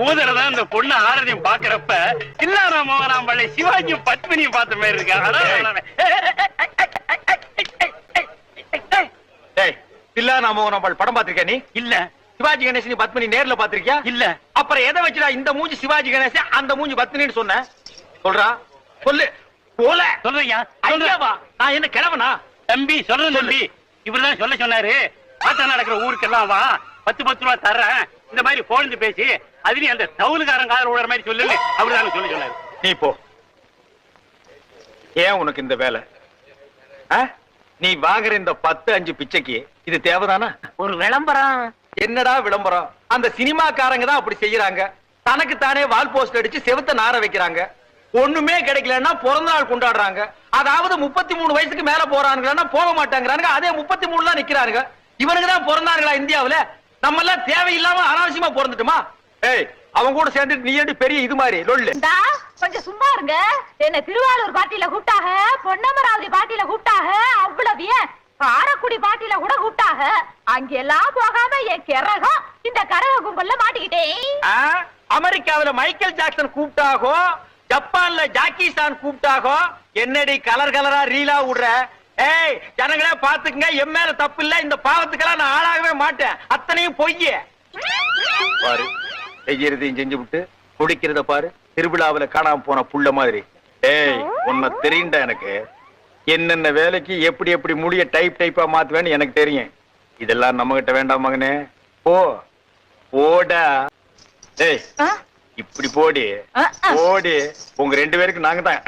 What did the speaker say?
ஊதரதான் இந்த பொண்ணு ஆரதியும் பாக்குறப்ப தில்லானா மோகனாம்பள்ளி சிவாஜியும் பத்மினியும் பார்த்த மாதிரி இருக்கா. தில்லானா மோகனாம்பள் படம் பாத்திருக்கியா நீ? இல்ல. சிவாஜி கணேசன் பத்மினி நேர்ல பாத்திருக்கியா? இல்ல. அப்புறம் எதை வச்சுடா இந்த மூஞ்சி சிவாஜி கணேசன் அந்த மூஞ்சி பத்மினின்னு சொன்ன? சொல்றா சொல்லு. போல சொல்றீங்க. நான் என்ன கிழவனா? தம்பி சொல்றது தம்பி, இவருதான் சொல்ல சொன்னாரு. ஆட்டா நடக்கிற ஊருக்கெல்லாம் வா, 10 ரூபா தர்றேன், இந்த மாதிரி போன் பேசி அதுலயும் அந்த தவுலுக்காரன் காதல் விடுற மாதிரி சொல்லு, அவருதான் சொல்ல சொன்னாரு. நீ போ. ஏன் உனக்கு இந்த வேலை? நீ வாங்குற இந்த 10-5 பிச்சைக்கு இது தேவைதானா? ஒரு விளம்பரம். என்னடா விளம்பரம்? அந்த சினிமாக்காரங்க தான் அப்படி செய்யறாங்க. தனக்கு தானே வால் போஸ்ட் அடிச்சு செவுத்த நார வைக்கிறாங்க. ஒண்ணுமே கிடைக்கலன்னா பிறந்த நாள் கொண்டாடுறாங்க. அதாவது 33 வயசுக்கு மேல போறானுங்கன்னா போக மாட்டாங்கிறானுங்க. அதே 33 தான் நிக்கிறானுங்க. இவனுக்கு தான் பிறந்தாங்களா இந்தியாவுல? நம்ம எல்லாம் தேவையில்லாம அனாவசியமா பிறந்துட்டுமா? ஏய், அவங்க கூட சேர்ந்துட்டு நீ ஏன் பெரிய இது மாதிரி லொல்லு? கொஞ்சம் சும்மா இருங்க. என்ன திருவாரூர் பாட்டியில கூப்பிட்டாக, பொன்னமராவதி பாட்டியில கூப்பிட்டாக, அவ்வளவு ஏன் காரக்குடி பாட்டியில கூட கூப்பிட்டாக. அங்கெல்லாம் போகாம என் கிறகம் இந்த கரக கும்பல்ல மாட்டிக்கிட்டேன். அமெரிக்காவில மைக்கேல் ஜாக்சன் கூப்பிட்டாகோ, ஜப்பான்ல ஜாக்கி சான் கூப்பிட்டாகோ, என்னடி கலர் கலரா ரீலா விடுற? ஏய், ஜனங்களே பாத்துக்குங்க, என் மேல தப்பு இல்ல. இந்த பாவத்துக்கெல்லாம் நான் ஆளாகவே மாட்டேன். அத்தனையும் பொய்ய பாரு. செய்யறதையும் செஞ்சு விட்டு குடிக்கிறத பாரு. திருவிழாவில காணாம போன புள்ள மாதிரி. ஏய், உன்னை தெரியுண்டா எனக்கு. என்னென்ன வேலைக்கு எப்படி எப்படி முடிய டைப் டைப்பா மாத்துவேன்னு எனக்கு தெரியும். இதெல்லாம் நம்ம கிட்ட வேண்டாம் மகனே. போ போடா. ஏய், இப்படி போடி போடி. உங்க 2 பேருக்கு நாங்க தான்